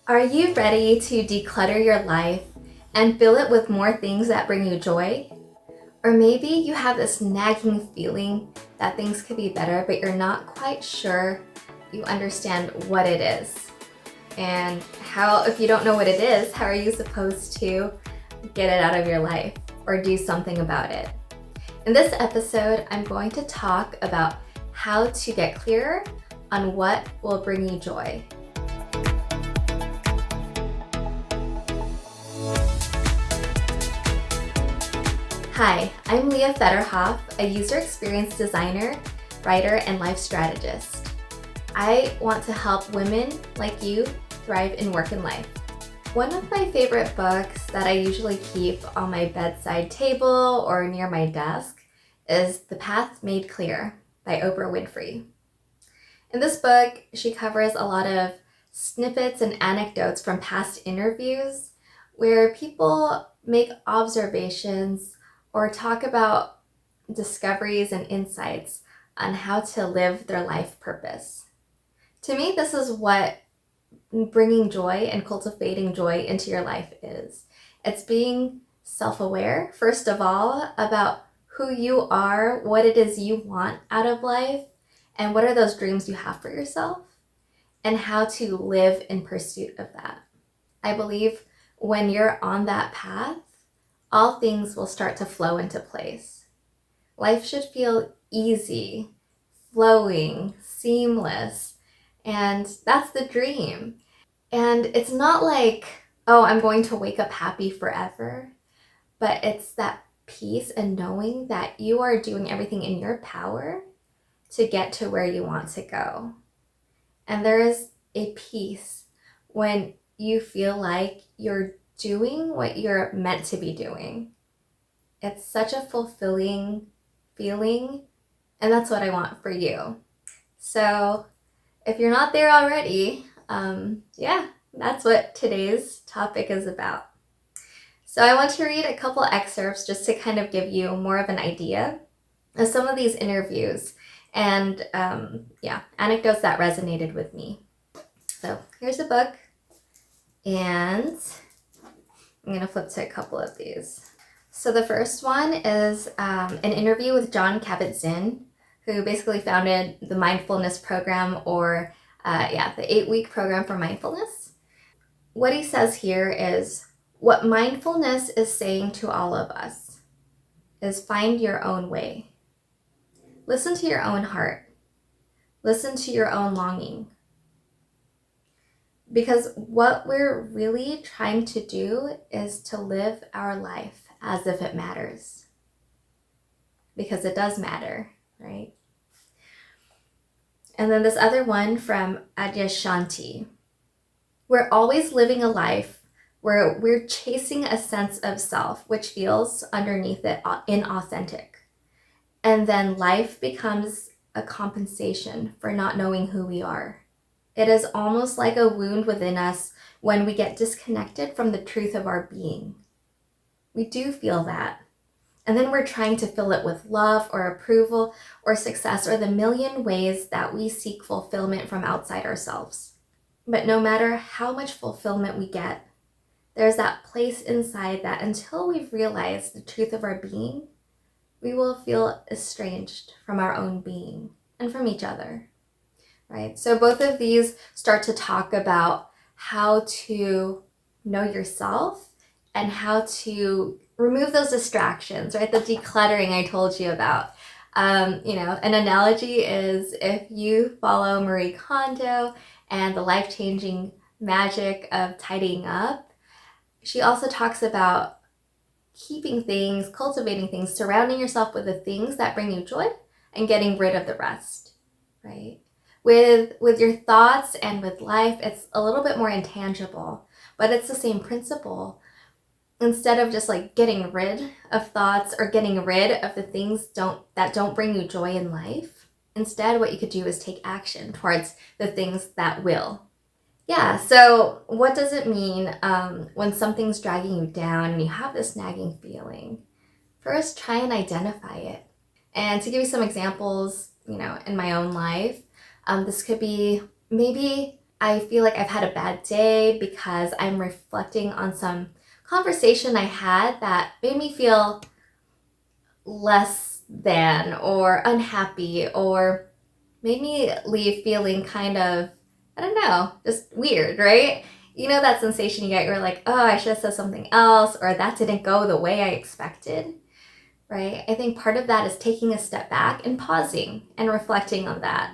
Are you ready to declutter your life and fill it with more things that bring you joy? Or maybe you have this nagging feeling that things could be better, but you're not quite sure you understand what it is. And how, if you don't know what it is, how are you supposed to get it out of your life or do something about it? In this episode, I'm going to talk about how to get clearer on what will bring you joy. Hi, I'm Leah Federhoff, a user experience designer, writer, and life strategist. I want to help women like you thrive in work and life. One of my favorite books that I usually keep on my bedside table or near my desk is The Path Made Clear by Oprah Winfrey. In this book, she covers a lot of snippets and anecdotes from past interviews where people make observations or talk about discoveries and insights on how to live their life purpose. To me, this is what bringing joy and cultivating joy into your life is. It's being self-aware, first of all, about who you are, what it is you want out of life, and what are those dreams you have for yourself, and how to live in pursuit of that. I believe when you're on that path, all things will start to flow into place. Life should feel easy, flowing, seamless, and that's the dream. And it's not like, oh, I'm going to wake up happy forever, but it's that peace and knowing that you are doing everything in your power to get to where you want to go. And there is a peace when you feel like you're doing what you're meant to be doing. It's such a fulfilling feeling, and that's what I want for you. So if you're not there already, that's what today's topic is about. So I want to read a couple excerpts just to kind of give you more of an idea of some of these interviews and anecdotes that resonated with me. So here's a book, and I'm going to flip to a couple of these. So the first one is an interview with John Kabat-Zinn, who basically founded the mindfulness program, or the 8-week program for mindfulness. What he says here is, what mindfulness is saying to all of us is find your own way. Listen to your own heart. Listen to your own longing. Because what we're really trying to do is to live our life as if it matters. Because it does matter, right? And then this other one from Adyashanti. We're always living a life where we're chasing a sense of self, which feels underneath it inauthentic. And then life becomes a compensation for not knowing who we are. It is almost like a wound within us when we get disconnected from the truth of our being. We do feel that. And then we're trying to fill it with love or approval or success or the million ways that we seek fulfillment from outside ourselves. But no matter how much fulfillment we get, there's that place inside that until we've realized the truth of our being, we will feel estranged from our own being and from each other. Right? So both of these start to talk about how to know yourself and how to remove those distractions, right? The decluttering I told you about. An analogy is if you follow Marie Kondo and the life-changing magic of tidying up, she also talks about keeping things, cultivating things, surrounding yourself with the things that bring you joy and getting rid of the rest, right? With your thoughts and with life, it's a little bit more intangible, but it's the same principle. Instead of just like getting rid of thoughts or getting rid of the things that don't bring you joy in life, instead what you could do is take action towards the things that will. Yeah, so what does it mean when something's dragging you down and you have this nagging feeling? First, try and identify it. And to give you some examples, in my own life, this could be maybe I feel like I've had a bad day because I'm reflecting on some conversation I had that made me feel less than or unhappy or made me leave feeling kind of, I don't know, just weird, right? You know that sensation you get, you're like, oh, I should have said something else, or that didn't go the way I expected, right? I think part of that is taking a step back and pausing and reflecting on that.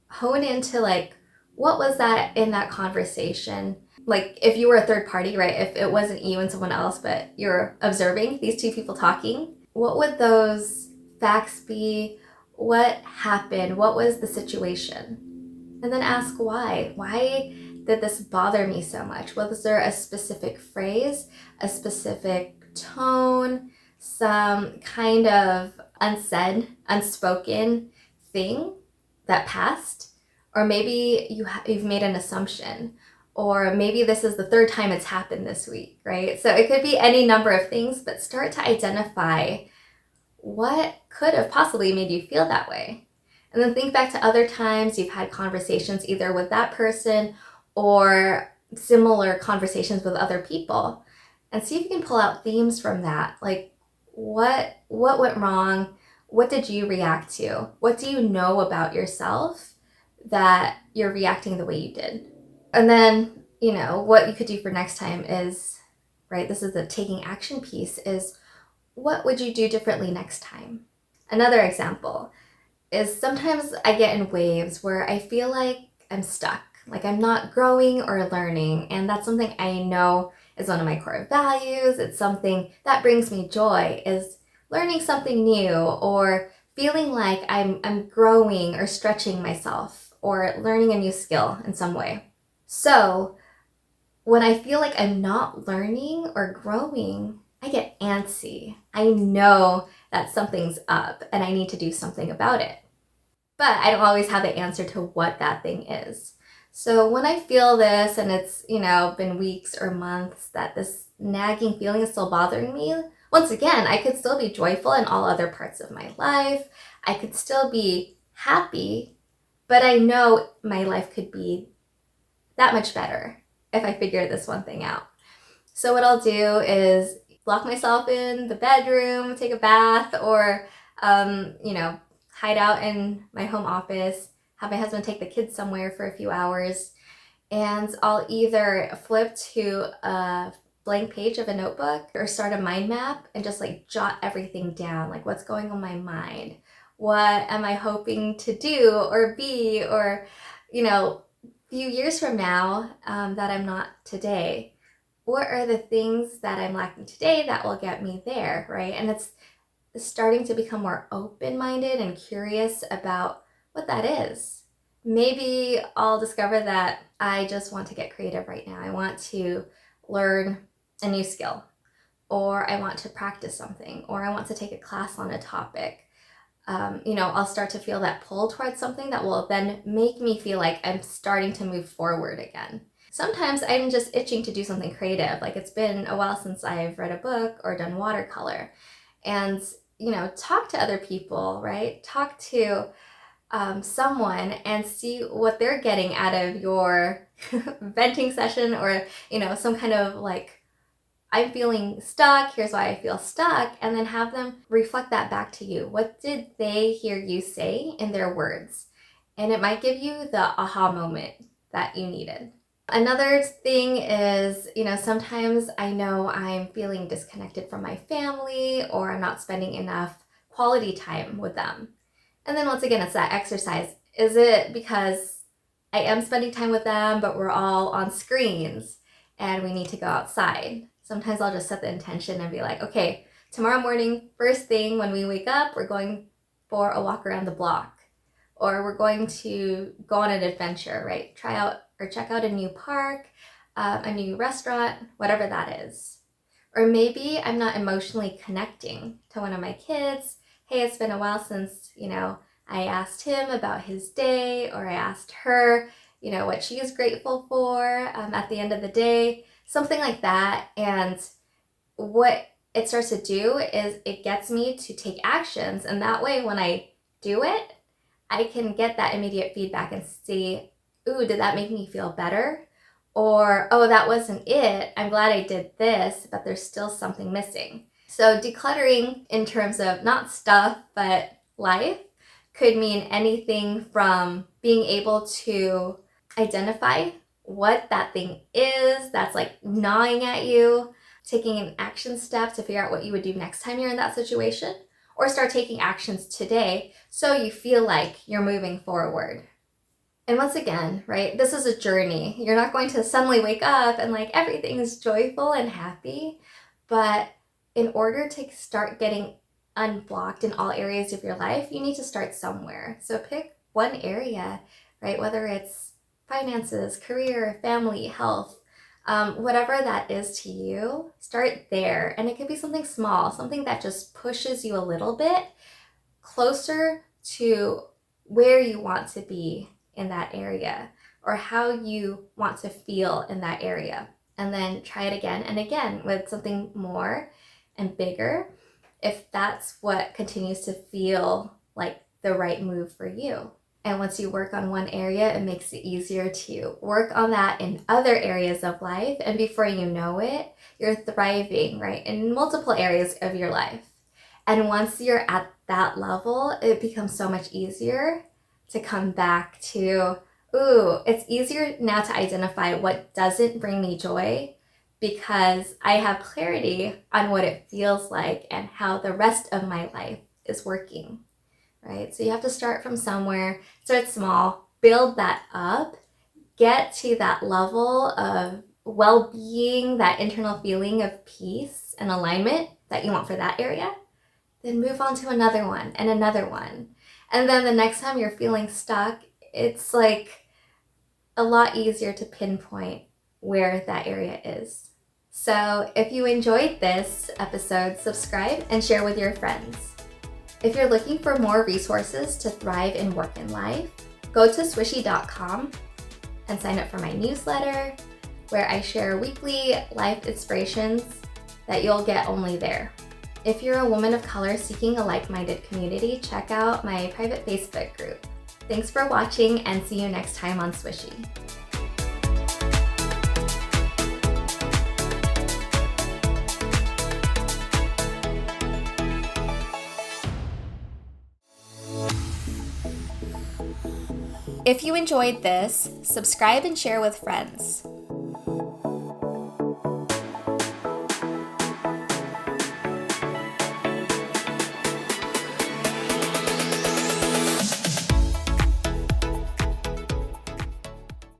Hone into like, what was that in that conversation? Like if you were a third party, right? If it wasn't you and someone else, but you're observing these two people talking, what would those facts be? What happened? What was the situation? And then ask why. Why did this bother me so much? Was there a specific phrase, a specific tone, some kind of unsaid, unspoken thing that passed? Or maybe you've made an assumption, or maybe this is the third time it's happened this week, right? So it could be any number of things, but start to identify what could have possibly made you feel that way. And then think back to other times you've had conversations either with that person or similar conversations with other people, and see if you can pull out themes from that. Like what went wrong? What did you react to? What do you know about yourself that you're reacting the way you did? And then, what you could do for next time is, right, this is the taking action piece, is what would you do differently next time? Another example is sometimes I get in waves where I feel like I'm stuck, like I'm not growing or learning. And that's something I know is one of my core values. It's something that brings me joy, is learning something new or feeling like I'm growing or stretching myself or learning a new skill in some way. So when I feel like I'm not learning or growing, I get antsy. I know that something's up and I need to do something about it. But I don't always have the answer to what that thing is. So when I feel this and it's, been weeks or months that this nagging feeling is still bothering me, once again, I could still be joyful in all other parts of my life. I could still be happy, but I know my life could be that much better if I figure this one thing out. So what I'll do is lock myself in the bedroom, take a bath, or, hide out in my home office, have my husband take the kids somewhere for a few hours, and I'll either flip to a blank page of a notebook or start a mind map and just like jot everything down, like what's going on my mind, what am I hoping to do or be, or, few years from now that I'm not today. What are the things that I'm lacking today that will get me there, right? And it's starting to become more open-minded and curious about what that is. Maybe I'll discover that I just want to get creative right now. I want to learn a new skill, or I want to practice something, or I want to take a class on a topic. I'll start to feel that pull towards something that will then make me feel like I'm starting to move forward again. Sometimes I'm just itching to do something creative. Like it's been a while since I've read a book or done watercolor. And, talk to other people, right? Talk to someone and see what they're getting out of your venting session, or, some kind of like, I'm feeling stuck, here's why I feel stuck, and then have them reflect that back to you. What did they hear you say in their words? And it might give you the aha moment that you needed. Another thing is, sometimes I know I'm feeling disconnected from my family, or I'm not spending enough quality time with them. And then once again, it's that exercise. Is it because I am spending time with them, but we're all on screens and we need to go outside? Sometimes I'll just set the intention and be like, okay, tomorrow morning, first thing when we wake up, we're going for a walk around the block, or we're going to go on an adventure, right? Try out or check out a new park, a new restaurant, whatever that is. Or maybe I'm not emotionally connecting to one of my kids. Hey, it's been a while since, I asked him about his day, or I asked her, what she is grateful for at the end of the day. Something like that. And what it starts to do is it gets me to take actions. And that way, when I do it, I can get that immediate feedback and see, ooh, did that make me feel better? Or, oh, that wasn't it. I'm glad I did this, but there's still something missing. So decluttering in terms of not stuff, but life could mean anything from being able to identify what that thing is that's like gnawing at you, taking an action step to figure out what you would do next time you're in that situation, or start taking actions today so you feel like you're moving forward. And once again, right, this is a journey. You're not going to suddenly wake up and like everything is joyful and happy, but in order to start getting unblocked in all areas of your life, you need to start somewhere. So pick one area, right, whether it's finances, career, family, health, whatever that is to you, start there. And it could be something small, something that just pushes you a little bit closer to where you want to be in that area or how you want to feel in that area. And then try it again and again with something more and bigger if that's what continues to feel like the right move for you. And once you work on one area, it makes it easier to work on that in other areas of life. And before you know it, you're thriving, right, in multiple areas of your life. And once you're at that level, it becomes so much easier to come back to, ooh, it's easier now to identify what doesn't bring me joy because I have clarity on what it feels like and how the rest of my life is working, right? So you have to start from somewhere, start small, build that up, get to that level of well-being, that internal feeling of peace and alignment that you want for that area, then move on to another one and another one. And then the next time you're feeling stuck, it's like a lot easier to pinpoint where that area is. So if you enjoyed this episode, subscribe and share with your friends. If you're looking for more resources to thrive in work and life, go to swishie.com and sign up for my newsletter where I share weekly life inspirations that you'll get only there. If you're a woman of color seeking a like-minded community, check out my private Facebook group. Thanks for watching and see you next time on Swishie. If you enjoyed this, subscribe and share with friends.